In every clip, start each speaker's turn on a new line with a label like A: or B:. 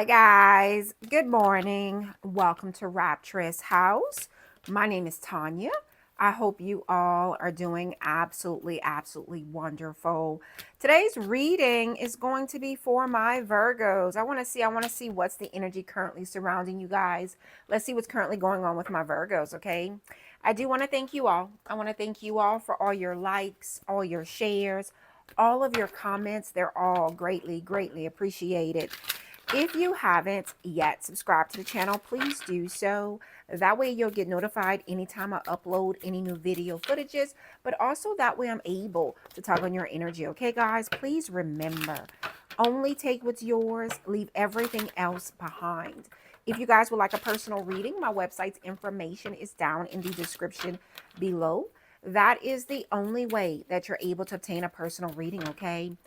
A: Hi guys, good morning. Welcome to Rapturous House. My name is Tonya. I hope you all are doing absolutely wonderful. Today's reading is going to be for my Virgos. I want to see what's the energy currently surrounding you guys. Let's see what's currently going on with my Virgos, okay? I do want to thank you all. I want to thank you all for all your likes, all your shares, all of your comments. They're all greatly appreciated. If you haven't yet subscribed to the channel, please do so. That way you'll get notified anytime I upload any new video footages, but also that way I'm able to tug on your energy. Okay, guys, please remember, only take what's yours, leave everything else behind. If you guys would like a personal reading, my website's information is down in the description below. That is the only way that you're able to obtain a personal reading, okay?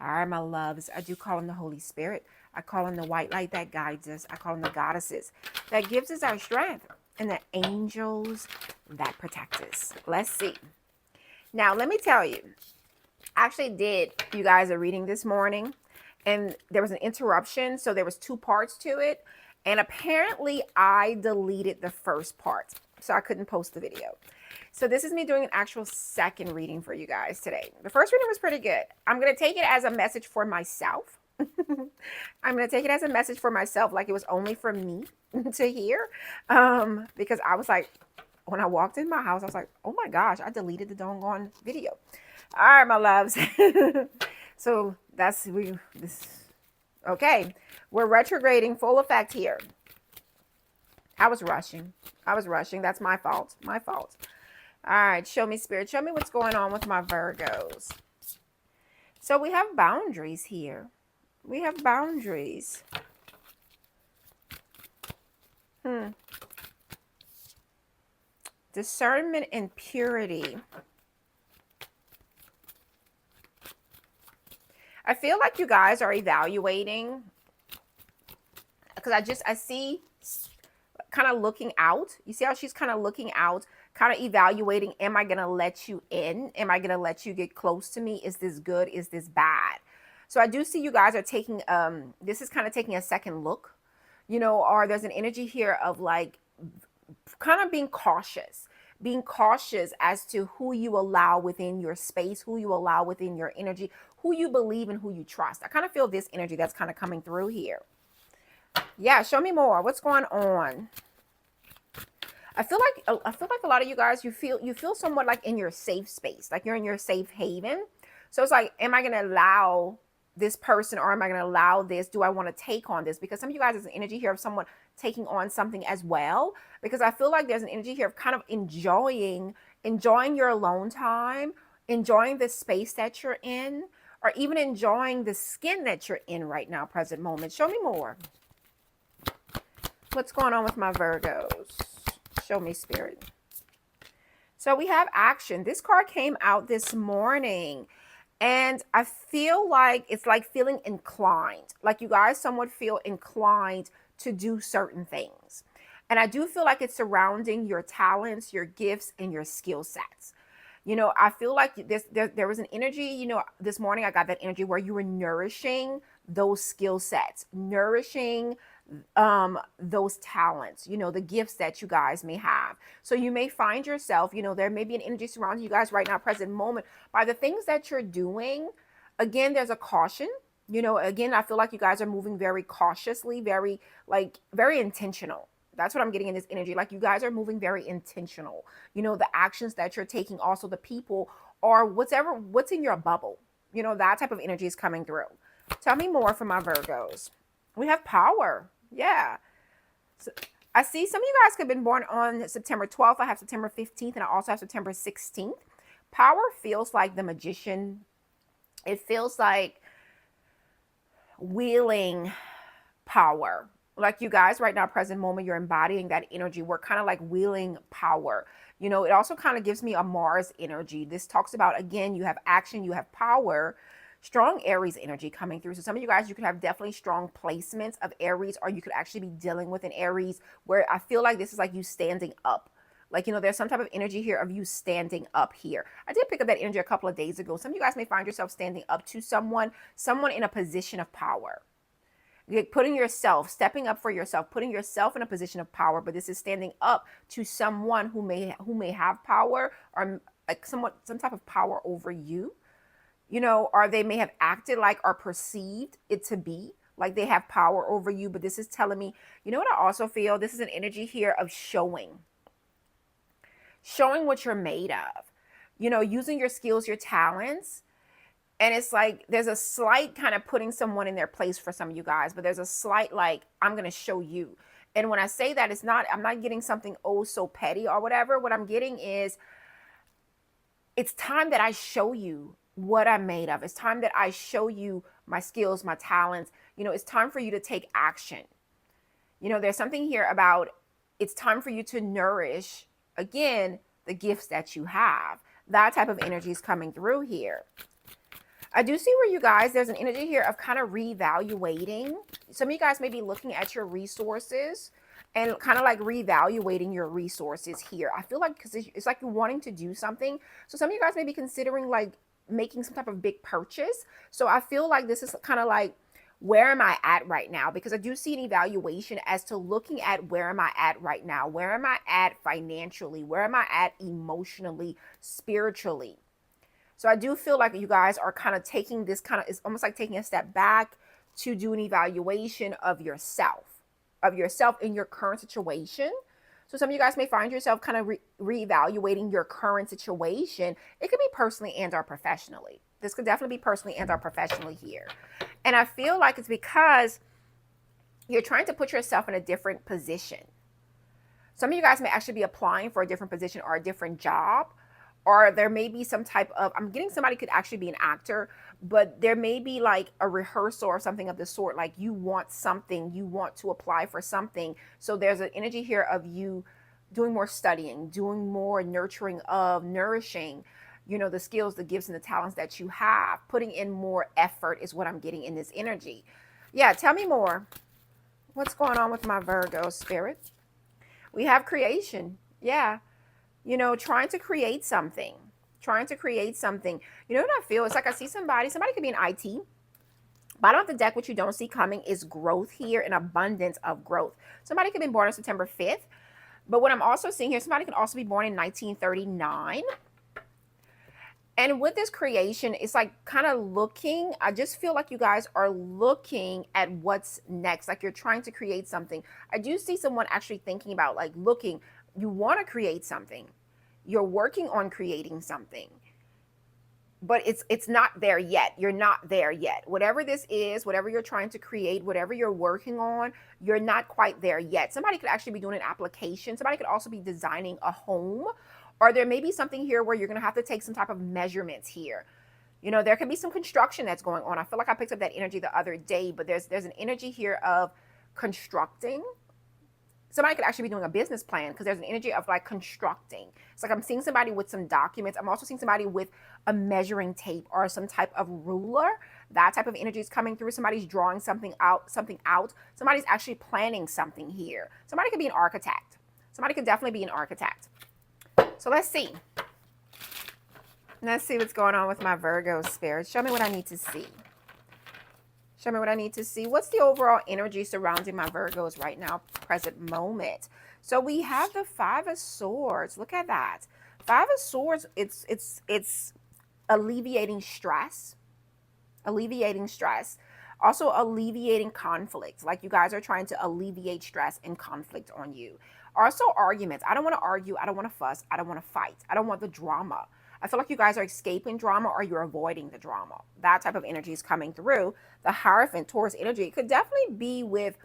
A: All right, my loves, I do call on the Holy Spirit. I call on the white light that guides us. I call on the goddesses that gives us our strength, and the angels that protect us. Let's see. Now, let me tell you, I actually did you guys a reading this morning, and there was an interruption, so there was two parts to it, and apparently I deleted the first part, so I couldn't post the video. So this is me doing an actual second reading for you guys today. The first reading was pretty good. I'm going to take it as a message for myself. I'm going to take it as a message for myself, like it was only for me to hear. Because I was like, when I walked in my house, I was like, oh my gosh, I deleted the doggone video. All right, my loves. So that's, okay. We're retrograding full effect here. I was rushing. That's my fault. All right, show me, Spirit. Show me what's going on with my Virgos. So we have boundaries here. We have boundaries. Discernment and purity. I feel like you guys are evaluating, because I see kind of looking out. You see how she's kind of looking out, kind of evaluating, am I going to let you in? Am I going to let you get close to me? Is this good? Is this bad? So I do see you guys are taking, this is kind of taking a second look, you know, or there's an energy here of like kind of being cautious as to who you allow within your space, who you allow within your energy, who you believe and who you trust. I kind of feel this energy that's kind of coming through here. Yeah, show me more. What's going on? I feel like a lot of you guys, you feel somewhat like in your safe space, like you're in your safe haven. So it's like, am I going to allow this person, or am I going to allow this? Do I want to take on this? Because some of you guys, there's an energy here of someone taking on something as well. Because I feel like there's an energy here of kind of enjoying your alone time, enjoying the space that you're in, or even enjoying the skin that you're in right now, present moment. Show me more. What's going on with my Virgos? Show me, Spirit. So we have action. This card came out this morning, and I feel like it's like feeling inclined. Like you guys somewhat feel inclined to do certain things. And I do feel like it's surrounding your talents, your gifts, and your skill sets. You know, I feel like there was an energy, you know, this morning I got that energy where you were nourishing those skill sets, nourishing those talents, you know, the gifts that you guys may have. So you may find yourself, you know, there may be an energy surrounding you guys right now, present moment, by the things that you're doing. Again, there's a caution, you know, again, I feel like you guys are moving very cautiously, very intentional. That's what I'm getting in this energy. Like you guys are moving very intentional. You know, the actions that you're taking, also the people, or what's in your bubble. You know, that type of energy is coming through. Tell me more from my Virgos. We have power. Yeah. So I see some of you guys could have been born on September 12th. I have September 15th, and I also have September 16th. Power feels like the magician. It feels like wielding power. Like you guys right now, present moment, you're embodying that energy. We're kind of like wielding power. You know, it also kind of gives me a Mars energy. This talks about, again, you have action, you have power, strong Aries energy coming through. So some of you guys, you could have definitely strong placements of Aries, or you could actually be dealing with an Aries where I feel like this is like you standing up. Like, you know, there's some type of energy here of you standing up here. I did pick up that energy a couple of days ago. Some of you guys may find yourself standing up to someone in a position of power. putting yourself, stepping up for yourself, putting yourself in a position of power. But this is standing up to someone who may have power, or like some type of power over you, or they may have acted like or perceived it to be like they have power over you. But this is telling me, what I also feel, this is an energy here of showing what you're made of, using your skills, your talents. And it's like there's a slight kind of putting someone in their place for some of you guys, but there's a slight like, I'm going to show you. And when I say that, I'm not getting something oh so petty or whatever. What I'm getting is, it's time that I show you what I'm made of. It's time that I show you my skills, my talents. It's time for you to take action. There's something here about, it's time for you to nourish, again, the gifts that you have. That type of energy is coming through here. I do see where you guys, there's an energy here of kind of reevaluating. Some of you guys may be looking at your resources and kind of like reevaluating your resources here. I feel like, because it's like you're wanting to do something. So some of you guys may be considering like making some type of big purchase. So I feel like this is kind of like, where am I at right now? Because I do see an evaluation as to looking at, where am I at right now? Where am I at financially? Where am I at emotionally, spiritually? So I do feel like you guys are kind of taking this it's almost like taking a step back to do an evaluation of yourself in your current situation. So some of you guys may find yourself kind of reevaluating your current situation. It could be personally and or professionally. This could definitely be personally and or professionally here. And I feel like it's because you're trying to put yourself in a different position. Some of you guys may actually be applying for a different position or a different job. Or there may be some type of, I'm getting somebody could actually be an actor, but there may be like a rehearsal or something of the sort. Like you want something, you want to apply for something. So there's an energy here of you doing more studying, doing more nurturing of nourishing, the skills, the gifts, and the talents that you have. Putting in more effort is what I'm getting in this energy. Yeah, tell me more. What's going on with my Virgo spirit? We have creation. Yeah. Trying to create something. What I feel? It's like I see somebody could be in IT. Bottom of the deck, what you don't see coming is growth here, an abundance of growth. Somebody could be born on September 5th. But what I'm also seeing here, somebody could also be born in 1939. And with this creation, it's like kind of looking, I just feel like you guys are looking at what's next. Like you're trying to create something. I do see someone actually thinking about like looking, you want to create something. You're working on creating something. But it's not there yet. You're not there yet. Whatever this is, whatever you're trying to create, whatever you're working on, you're not quite there yet. Somebody could actually be doing an application. Somebody could also be designing a home. Or there may be something here where you're going to have to take some type of measurements here. There could be some construction that's going on. I feel like I picked up that energy the other day, but there's an energy here of constructing. Somebody could actually be doing a business plan because there's an energy of like constructing. It's like I'm seeing somebody with some documents. I'm also seeing somebody with a measuring tape or some type of ruler. That type of energy is coming through. Somebody's drawing something out. Somebody's actually planning something here. Somebody could be an architect. Somebody could definitely be an architect. So let's see. Let's see what's going on with my Virgo spirit. Show me what I need to see. Show me what I need to see. What's the overall energy surrounding my Virgos right now, present moment? So we have the Five of Swords. Look at that. Five of Swords, it's alleviating stress. Alleviating stress. Also alleviating conflict. Like you guys are trying to alleviate stress and conflict on you. Also arguments. I don't want to argue. I don't want to fuss. I don't want to fight. I don't want the drama. I feel like you guys are escaping drama or you're avoiding the drama. That type of energy is coming through. The Hierophant, Taurus energy. It could definitely be with,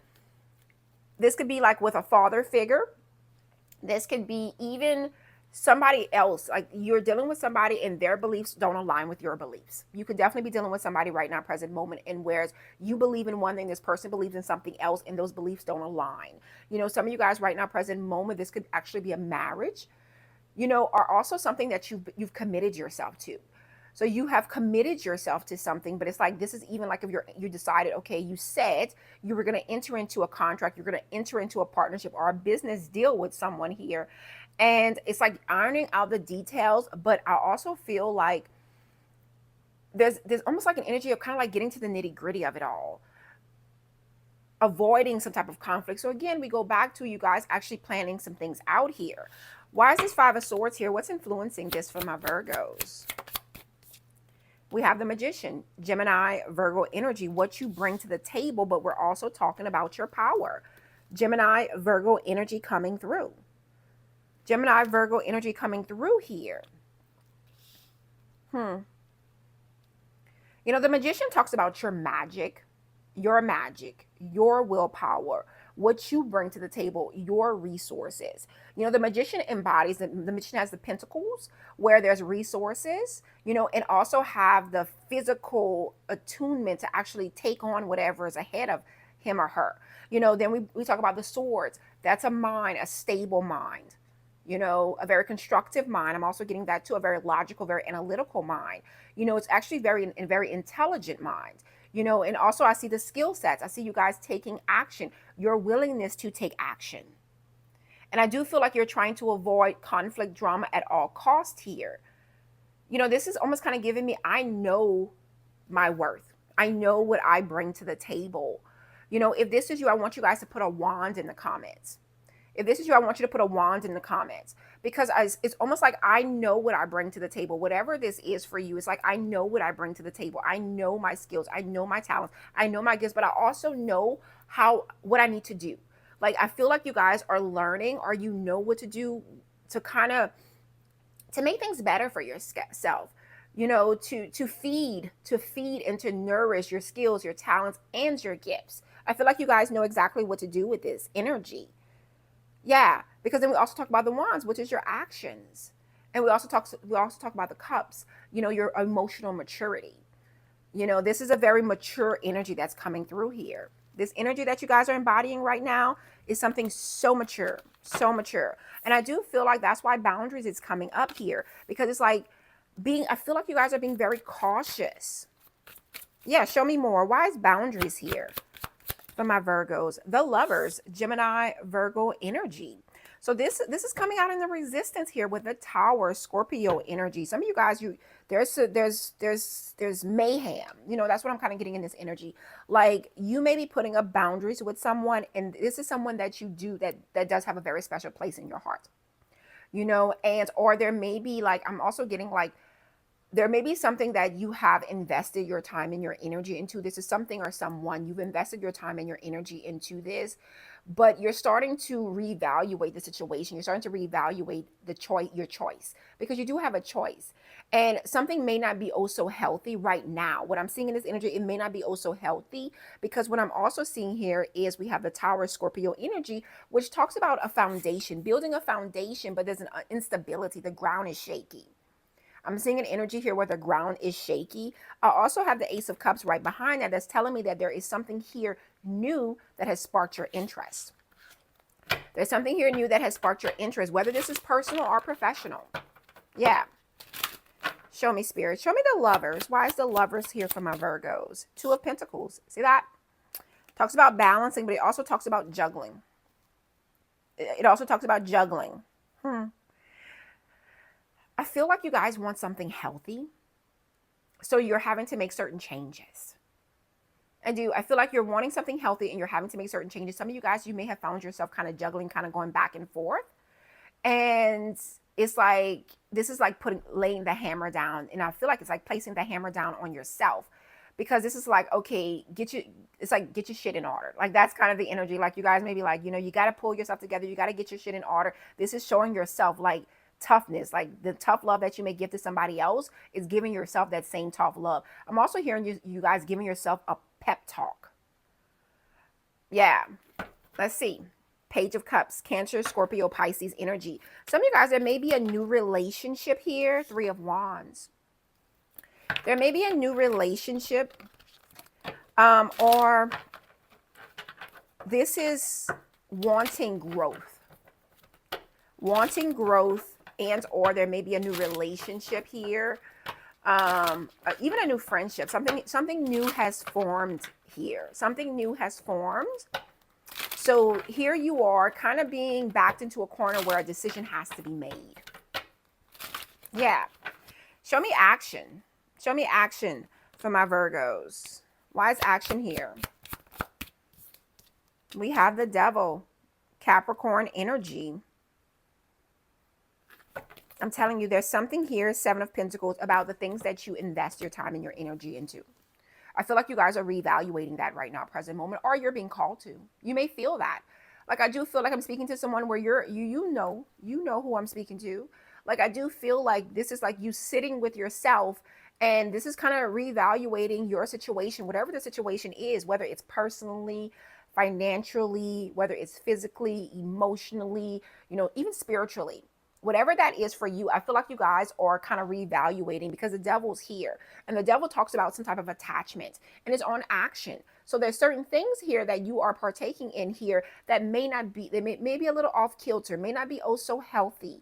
A: this could be like with a father figure. This could be even somebody else. Like you're dealing with somebody and their beliefs don't align with your beliefs. You could definitely be dealing with somebody right now, present moment, and whereas you believe in one thing, this person believes in something else and those beliefs don't align. Some of you guys right now, present moment, this could actually be a marriage. Are also something that you've committed yourself to. So you have committed yourself to something, but it's like, this is even like if you decided, okay, you said you were going to enter into a contract, you're going to enter into a partnership or a business deal with someone here. And it's like ironing out the details, but I also feel like there's almost like an energy of kind of like getting to the nitty gritty of it all. avoiding some type of conflict. So again, we go back to you guys actually planning some things out here. Why is this Five of Swords here? What's influencing this for my Virgos? We have the Magician, Gemini, Virgo energy, what you bring to the table, but we're also talking about your power. Gemini, Virgo energy coming through. Gemini, Virgo energy coming through here. You know, the Magician talks about your magic, your willpower, what you bring to the table, your resources. You know, the Magician embodies, the Magician has the Pentacles where there's resources, you know, and also have the physical attunement to actually take on whatever is ahead of him or her. You know, then we talk about the Swords. That's a mind, a stable mind. You know, a very constructive mind. I'm also getting that too, a very logical, very analytical mind. You know, it's actually very intelligent mind. You know, and also I see the skill sets. I see you guys taking action, your willingness to take action. And I do feel like you're trying to avoid conflict, drama at all costs here. You know, this is almost kind of giving me, I know my worth. I know what I bring to the table. You know, if this is you, I want you guys to put a wand in the comments. If this is you, I want you to put a wand in the comments, because it's almost like I know what I bring to the table. Whatever this is for you, it's like I know what I bring to the table. I know my skills. I know my talents. I know my gifts, but I also know what I need to do. Like, I feel like you guys are learning, or you know what to do to make things better for yourself. You know, to feed and to nourish your skills, your talents, and your gifts. I feel like you guys know exactly what to do with this energy. Yeah, because then we also talk about the wands, which is your actions. And we also talk about the cups, you know, your emotional maturity. You know, this is a very mature energy that's coming through here. This energy that you guys are embodying right now is something so mature, so mature. And I do feel like that's why boundaries is coming up here, because it's like I feel like you guys are being very cautious. Yeah, show me more. Why is boundaries here? For my Virgos, the Lovers, Gemini, Virgo energy. So this is coming out in the resistance here with the Tower, Scorpio energy. Some of you guys, there's mayhem. You know, that's what I'm kind of getting in this energy. Like, you may be putting up boundaries with someone, and this is someone that you do that does have a very special place in your heart. You know, or there may be, like, I'm also getting like, there may be something that you have invested your time and your energy into. This is something or someone you've invested your time and your energy into this, but you're starting to reevaluate the situation. You're starting to reevaluate your choice, because you do have a choice, and something may not be oh so healthy right now. What I'm seeing in this energy, it may not be oh so healthy, because what I'm also seeing here is we have the Tower, Scorpio energy, which talks about a foundation, building a foundation, but there's an instability. The ground is shaky. I'm seeing an energy here where the ground is shaky. I also have the Ace of Cups right behind that. That's telling me that there is something here new that has sparked your interest. There's something here new that has sparked your interest, whether this is personal or professional. Yeah. Show me, Spirit. Show me the Lovers. Why is the Lovers here for my Virgos? Two of Pentacles. See that? Talks about balancing, but it also talks about juggling. It also talks about juggling. I feel like you guys want something healthy, so you're having to make certain changes. I feel like you're wanting something healthy and you're having to make certain changes. Some of you guys, you may have found yourself kind of juggling, kind of going back and forth. And it's like, this is like laying the hammer down. And I feel like it's like placing the hammer down on yourself, because this is like, okay, get your shit in order. Like, that's kind of the energy. Like, you guys may be like, you know, you got to pull yourself together. You got to get your shit in order. This is showing yourself like toughness, like the tough love that you may give to somebody else is giving yourself that same tough love. I'm also hearing you guys giving yourself a pep talk. Yeah. Let's see. Page of Cups, Cancer, Scorpio, Pisces energy. Some of you guys, there may be a new relationship here. Three of Wands. There may be a new relationship, or this is wanting growth. Wanting growth, and or there may be a new relationship here, even a new friendship. Something new has formed here. Something new has formed. So here you are, kind of being backed into a corner where a decision has to be made. Yeah. Show me action. Show me action for my Virgos. Why is action here? We have the devil, Capricorn energy. I'm telling you, there's something here, Seven of Pentacles, about the things that you invest your time and your energy into. I feel like you guys are reevaluating that right now, present moment, or you're being called to. You may feel that. Like I do feel like I'm speaking to someone where you know who I'm speaking to. Like I do feel like this is like you sitting with yourself, and this is kind of reevaluating your situation, whatever the situation is, whether it's personally, financially, whether it's physically, emotionally, even spiritually. Whatever that is for you, I feel like you guys are kind of reevaluating because the devil's here. And the devil talks about some type of attachment and it's on action. So there's certain things here that you are partaking in here that may not be, they may be a little off kilter, may not be oh so healthy,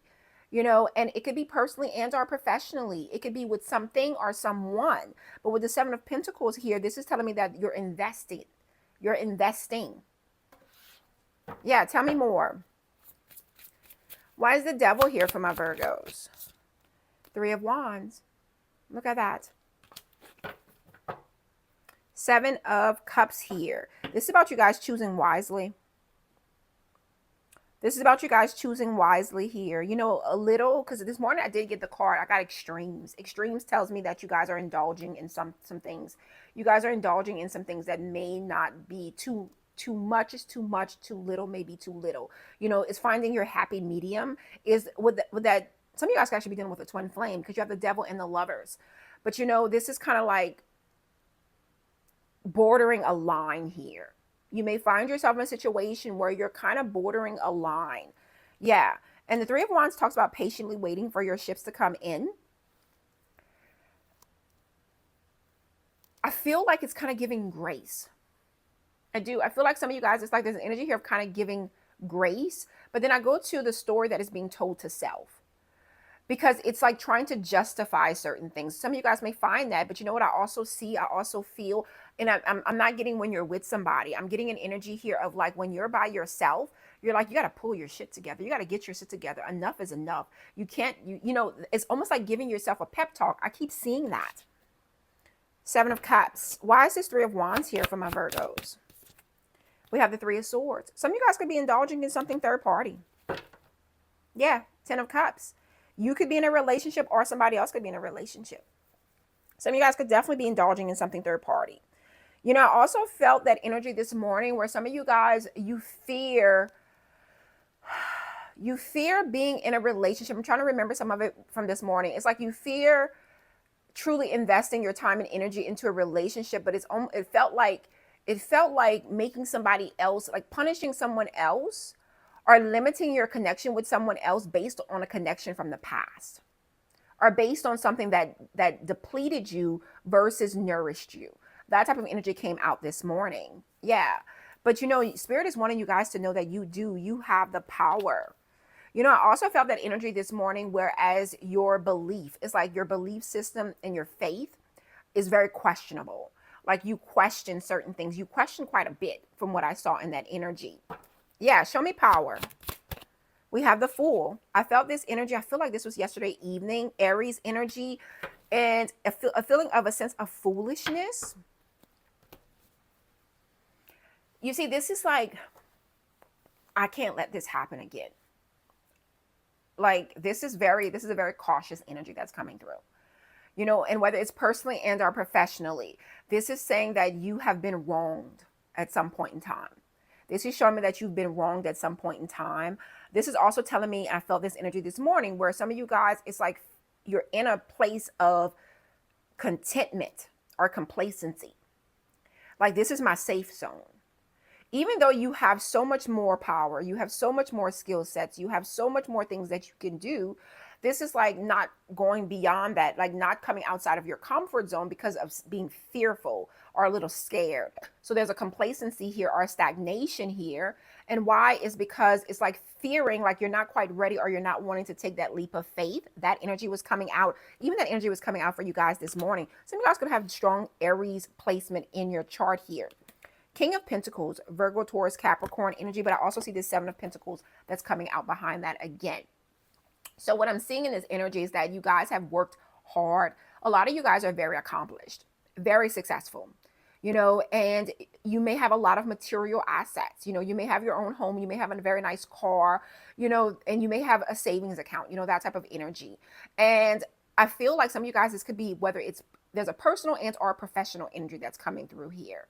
A: and it could be personally and or professionally. It could be with something or someone. But with the Seven of Pentacles here, this is telling me that you're investing. You're investing. Yeah, tell me more. Why is the devil here for my Virgos? Three of Wands. Look at that. Seven of Cups here. This is about you guys choosing wisely. This is about you guys choosing wisely here. A little, because this morning I did get the card. I got extremes. Extremes tells me that you guys are indulging in some things. You guys are indulging in some things that may not be too much is too much, too little maybe too little. It's finding your happy medium. Is with that, some of you guys can actually be dealing with a twin flame because you have the devil and the Lovers. But this is kind of like bordering a line here. You may find yourself in a situation where you're kind of bordering a line. Yeah. And the Three of Wands talks about patiently waiting for your ships to come in. I feel like it's kind of giving grace. I do. I feel like some of you guys, it's like there's an energy here of kind of giving grace. But then I go to the story that is being told to self. Because it's like trying to justify certain things. Some of you guys may find that, but you know what I also see? I also feel, and I'm not getting when you're with somebody. I'm getting an energy here of like when you're by yourself, you're like, you got to pull your shit together. You got to get your shit together. Enough is enough. You can't, it's almost like giving yourself a pep talk. I keep seeing that. Seven of Cups. Why is this Three of Wands here for my Virgos? We have the Three of Swords. Some of you guys could be indulging in something third party. Yeah, Ten of Cups. You could be in a relationship or somebody else could be in a relationship. Some of you guys could definitely be indulging in something third party. I also felt that energy this morning where some of you guys, you fear being in a relationship. I'm trying to remember some of it from this morning. It's like you fear truly investing your time and energy into a relationship, but it felt like making somebody else, like punishing someone else, or limiting your connection with someone else based on a connection from the past, or based on something that depleted you versus nourished you. That type of energy came out this morning. Yeah. But Spirit is wanting you guys to know that you have the power. I also felt that energy this morning, whereas your belief, it's like your belief system and your faith is very questionable. Like you question certain things. You question quite a bit from what I saw in that energy. Yeah, show me power. We have the Fool. I felt this energy. I feel like this was yesterday evening, Aries energy, and a feeling of a sense of foolishness. You see, this is like, I can't let this happen again. Like this is a very cautious energy that's coming through. And whether it's personally and or professionally, this is saying that you have been wronged at some point in time. This is showing me that you've been wronged at some point in time. This is also telling me, I felt this energy this morning, where some of you guys, it's like you're in a place of contentment or complacency. Like this is my safe zone. Even though you have so much more power, you have so much more skill sets, you have so much more things that you can do, this is like not going beyond that, like not coming outside of your comfort zone because of being fearful or a little scared. So there's a complacency here or a stagnation here. And why is because it's like fearing like you're not quite ready or you're not wanting to take that leap of faith. That energy was coming out. Even that energy was coming out for you guys this morning. Some of you guys could have strong Aries placement in your chart here. King of Pentacles, Virgo, Taurus, Capricorn energy, but I also see this Seven of Pentacles that's coming out behind that again. So what I'm seeing in this energy is that you guys have worked hard. A lot of you guys are very accomplished, very successful. you know, and you may have a lot of material assets. You know, you may have your own home, you may have a very nice car, you know, and you may have a savings account, you know, that type of energy. And I feel like some of you guys, this could be whether it's there's a personal and or a professional energy that's coming through here.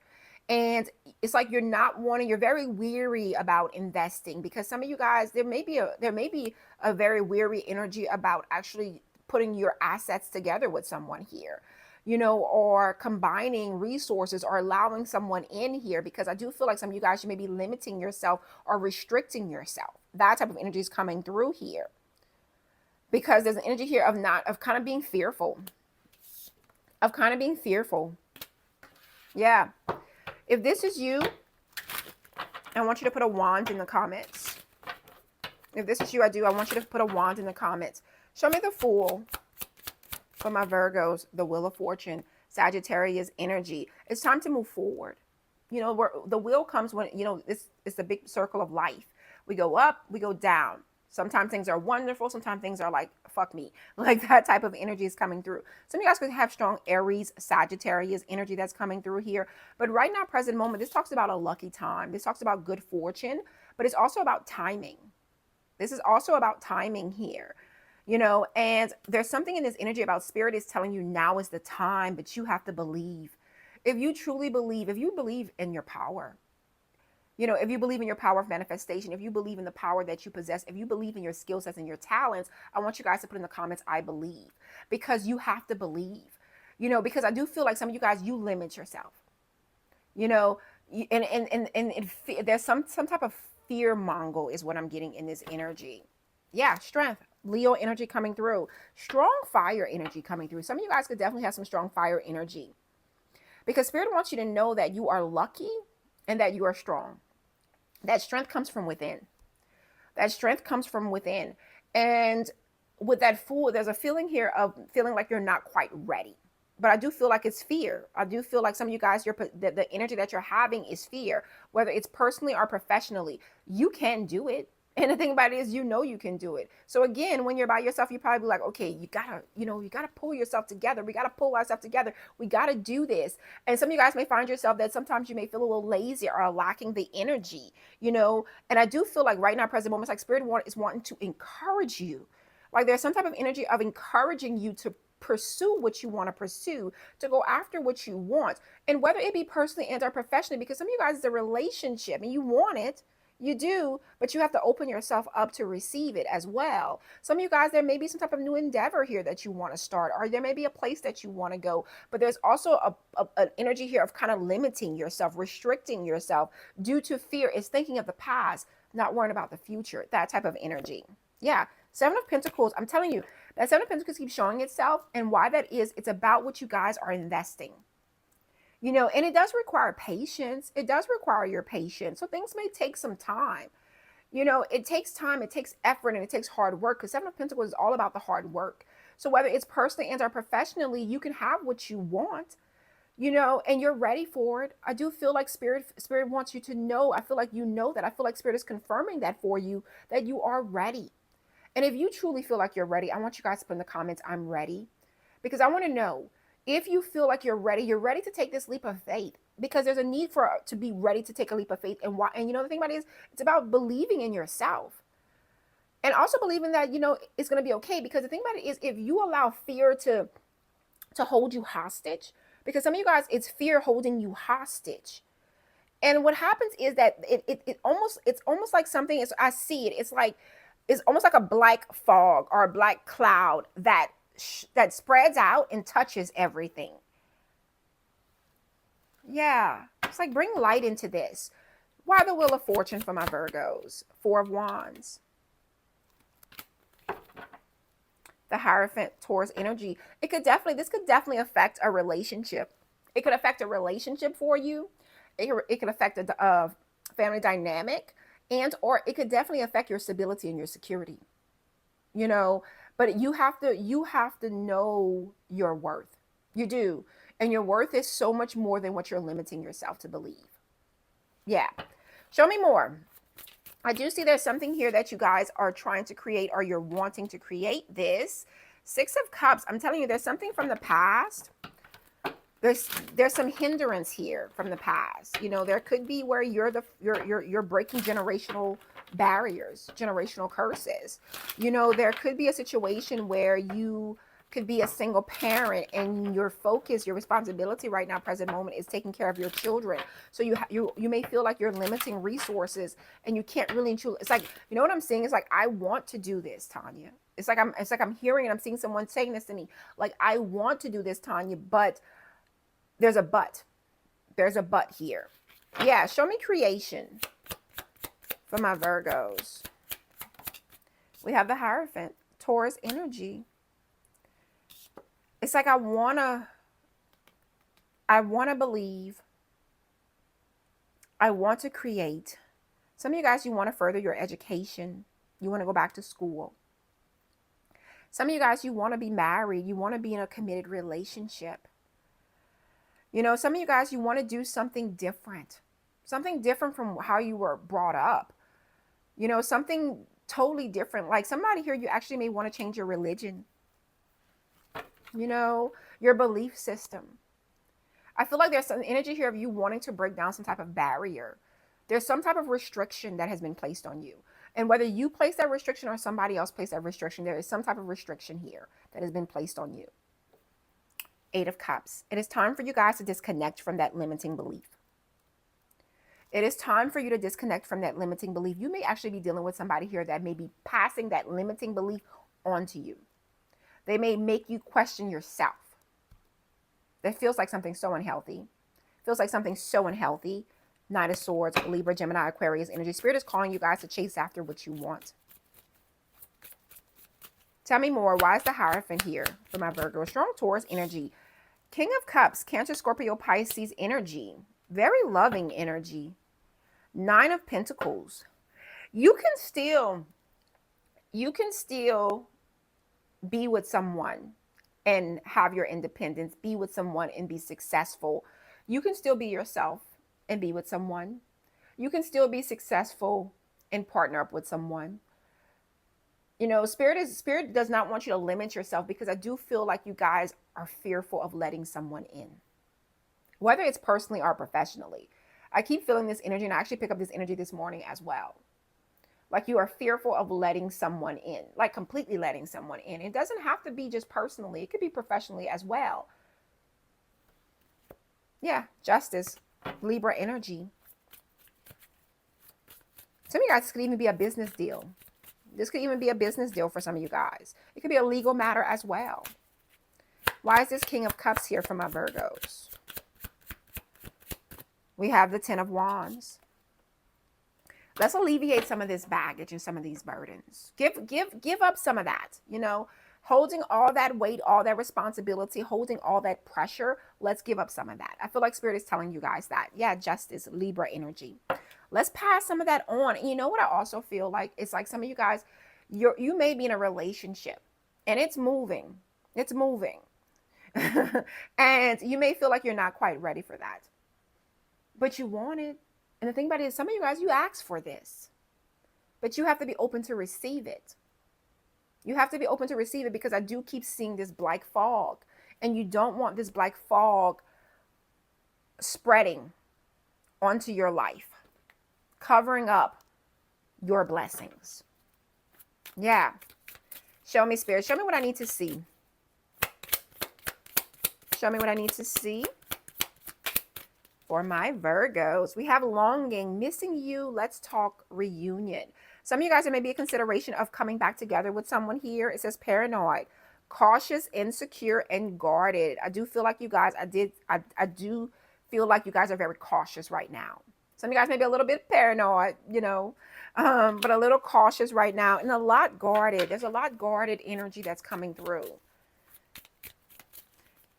A: And it's like you're not wanting, you're very weary about investing, because some of you guys, there may be a very weary energy about actually putting your assets together with someone here, you know, or combining resources or allowing someone in here, because I do feel like some of you guys, you may be limiting yourself or restricting yourself. That type of energy is coming through here, because there's an energy here of not, of kind of being fearful, of kind of being fearful. Yeah. If this is you, I want you to put a wand in the comments. If this is you, I want you to put a wand in the comments. Show me the Fool for my Virgos, the Wheel of Fortune, Sagittarius energy. It's time to move forward. You know, where the wheel comes when, you know, it's the big circle of life. We go up, we go down. Sometimes things are wonderful. Sometimes things are like, fuck me. Like that type of energy is coming through. Some of you guys could have strong Aries, Sagittarius energy that's coming through here. But right now, present moment, this talks about a lucky time. This talks about good fortune, but it's also about timing. This is also about timing here, you know, and there's something in this energy about spirit is telling you now is the time, but you have to believe. If you truly believe, if you believe in your power, you know, if you believe in your power of manifestation, if you believe in the power that you possess, if you believe in your skill sets and your talents, I want you guys to put in the comments, I believe, because you have to believe, you know, because I do feel like some of you guys, you limit yourself, you know, there's some type of fear mongle is what I'm getting in this energy. Yeah, strength, Leo energy coming through, strong fire energy coming through. Some of you guys could definitely have some strong fire energy, because spirit wants you to know that you are lucky and that you are strong. That strength comes from within. That strength comes from within. And with that Fool, there's a feeling here of feeling like you're not quite ready. But I do feel like it's fear. I do feel like some of you guys, the energy that you're having is fear, whether it's personally or professionally. You can do it. And the thing about it is, you know, you can do it. So again, when you're by yourself, you probably be like, okay, you gotta, you know, you gotta pull yourself together. We gotta pull ourselves together. We gotta do this. And some of you guys may find yourself that sometimes you may feel a little lazy or lacking the energy, you know. And I do feel like right now, present moments, like spirit is wanting to encourage you. Like there's some type of energy of encouraging you to pursue what you want to pursue, to go after what you want. And whether it be personally and or professionally, because some of you guys, it's a relationship and you want it. You do, but you have to open yourself up to receive it as well. Some of you guys, there may be some type of new endeavor here that you want to start, or there may be a place that you want to go. But there's also an energy here of kind of limiting yourself, restricting yourself due to fear. It's thinking of the past, not worrying about the future, that type of energy. Yeah. Seven of Pentacles, I'm telling you, that Seven of Pentacles keeps showing itself. And why that is, it's about what you guys are investing. You know, and it does require patience. It does require your patience. So things may take some time. You know, it takes time, it takes effort, and it takes hard work, because Seven of Pentacles is all about the hard work. So whether it's personally and or professionally, you can have what you want, you know, and you're ready for it. I do feel like spirit wants you to know. I feel like you know that. I feel like spirit is confirming that for you, that you are ready. And if you truly feel like you're ready, I want you guys to put in the comments, I'm ready. Because I want to know, if you feel like you're ready to take this leap of faith, because there's a need for to be ready to take a leap of faith. And why? And you know, the thing about it is, it's about believing in yourself, and also believing that, you know, it's going to be okay. Because the thing about it is, if you allow fear to hold you hostage, because some of you guys, it's fear holding you hostage. And what happens is that it's almost like something is, I see it. It's almost like a black fog or a black cloud that spreads out and touches everything. Yeah, it's like, bring light into this. Why the Wheel of Fortune for my Virgos? Four of Wands. The Hierophant, Taurus energy. This could definitely affect a relationship. It could affect a relationship for you. It could affect a family dynamic, and or it could definitely affect your stability and your security. You know, but you have to know your worth. You do. And your worth is so much more than what you're limiting yourself to believe. Yeah. Show me more. I do see there's something here that you guys are trying to create, or you're wanting to create this. Six of Cups. I'm telling you, there's something from the past there's some hindrance here from the past. You know, there could be where you're breaking generational barriers, generational curses. You know, there could be a situation where you could be a single parent and your focus, your responsibility right now, present moment, is taking care of your children. So you may feel like you're limiting resources and you can't really choose. It's like, you know what I'm saying? It's like, I want to do this, Tonya. It's like I'm hearing and I'm seeing someone saying this to me. Like, I want to do this, Tonya, but there's a but. There's a but here. Yeah, show me creation for my Virgos. We have the Hierophant, Taurus energy. It's like I wanna believe. I want to create. Some of you guys, you want to further your education. You want to go back to school. Some of you guys, you want to be married. You want to be in a committed relationship. You know, some of you guys, you want to do something different from how you were brought up. You know, something totally different. Like somebody here, you actually may want to change your religion. You know, your belief system. I feel like there's some energy here of you wanting to break down some type of barrier. There's some type of restriction that has been placed on you. And whether you place that restriction or somebody else placed that restriction, there is some type of restriction here that has been placed on you. 8 of Cups. It is time for you guys to disconnect from that limiting belief. It is time for you to disconnect from that limiting belief. You may actually be dealing with somebody here that may be passing that limiting belief onto you. They may make you question yourself. That feels like something so unhealthy. Feels like something so unhealthy. Knight of Swords, Libra, Gemini, Aquarius energy. Spirit is calling you guys to chase after what you want. Tell me more. Why is the Hierophant here for my Virgo? Strong Taurus energy. King of Cups, Cancer, Scorpio, Pisces energy. Very loving energy. 9 of Pentacles. You can still be with someone and have your independence, be with someone and be successful. You can still be yourself and be with someone. You can still be successful and partner up with someone. You know, Spirit does not want you to limit yourself, because I do feel like you guys are fearful of letting someone in, whether it's personally or professionally. I keep feeling this energy, and I actually pick up this energy this morning as well. Like you are fearful of letting someone in, like completely letting someone in. It doesn't have to be just personally. It could be professionally as well. Yeah, Justice, Libra energy. Some of you guys could even be a business deal. This could even be a business deal for some of you guys. It could be a legal matter as well. Why is this King of Cups here for my Virgos? We have the 10 of Wands. Let's alleviate some of this baggage and some of these burdens. Give up some of that, you know, holding all that weight, all that responsibility, holding all that pressure. Let's give up some of that. I feel like Spirit is telling you guys that. Yeah, Justice, Libra energy. Let's pass some of that on. And you know what I also feel like? It's like some of you guys, you may be in a relationship and it's moving. It's moving. And you may feel like you're not quite ready for that. But you want it. And the thing about it is, some of you guys, you asked for this, but you have to be open to receive it. You have to be open to receive it, because I do keep seeing this black fog, and you don't want this black fog spreading onto your life, covering up your blessings. Yeah. Show me, Spirit. Show me what I need to see. Show me what I need to see. For my Virgos, we have longing, missing you, let's talk, reunion. Some of you guys, there may be a consideration of coming back together with someone here. It says paranoid, cautious, insecure, and guarded. I do feel like you guys, I do feel like you guys are very cautious right now. Some of you guys may be a little bit paranoid, you know, but a little cautious right now, and a lot guarded. There's a lot guarded energy that's coming through.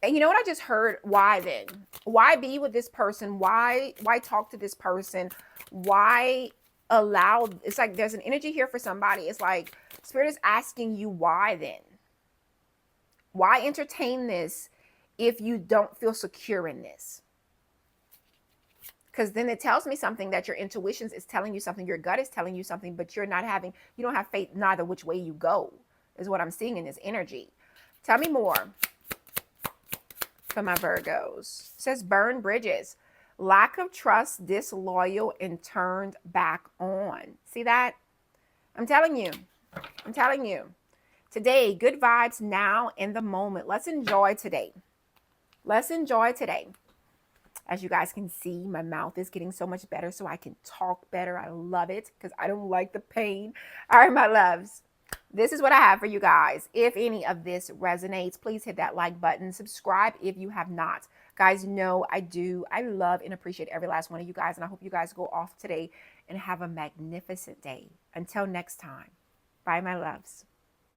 A: And you know what I just heard? Why then? Why be with this person? Why talk to this person? Why allow? It's like there's an energy here for somebody. It's like Spirit is asking you, why then? Why entertain this if you don't feel secure in this? Because then it tells me something, that your intuition is telling you something, your gut is telling you something, but you don't have faith neither which way you go, is what I'm seeing in this energy. Tell me more. for my Virgos. It says burn bridges. Lack of trust, disloyal, and turned back on. See that? I'm telling you. I'm telling you. Today, good vibes now in the moment. Let's enjoy today. Let's enjoy today. As you guys can see, my mouth is getting so much better so I can talk better. I love it because I don't like the pain. All right, my loves. This is what I have for you guys. If any of this resonates, please hit that like button. Subscribe if you have not. Guys, know I do. I love and appreciate every last one of you guys. And I hope you guys go off today and have a magnificent day. Until next time. Bye, my loves.